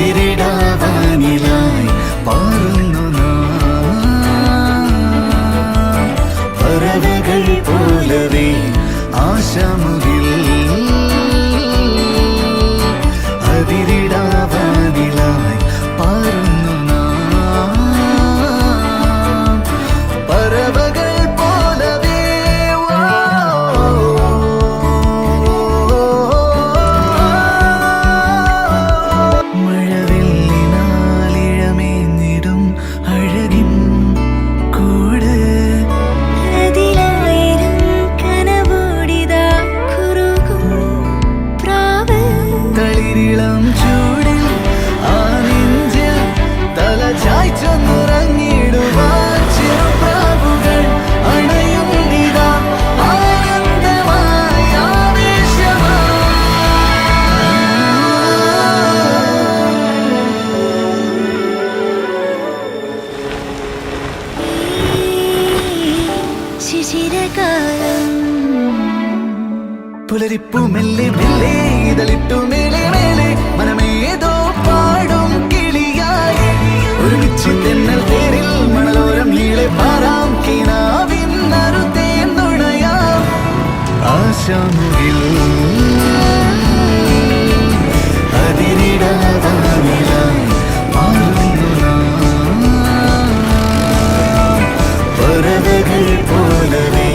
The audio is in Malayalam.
അതിരിടാവാനിലായി പാറുന്നു പറവകൾ പോലവേ ആശാമുകിൽ അതിരിടാവാനിലായി പാറുന്നു പറവകൾ പോലവേ മഴവില്ലിനാലിഴമേഞ്ഞിടും അഴകിൻ കൂട് അതിലായിരം കനവോടിതാ കുറുകും പ്രാവ് തളിരിളം ചൂടിൽ ആ നെഞ്ചിൽ തല ചായ്ച്ചൊന്നുറങ്ങിടുവാൻ ചെറുപ്രാവുകൾ അണയുന്നിതാ ആനന്ദമായി ശിശിരകാലം പുലരിപ്പു മെല്ലെ മെല്ലെ ഇതളിട്ടു മേലെ മേലെ മനമേതോ പാടും കിളിയായി ഒരുമിച്ച് തെന്നൽ തേരിൽ മണലോരം നീളെ പാറാം കിനാവിൻ നറുതേൻ നുണയാം ആശാമുകിൽ അതിരിടാവാനിലായി മാറുന്നു നാം പറവകൾ പോലവേ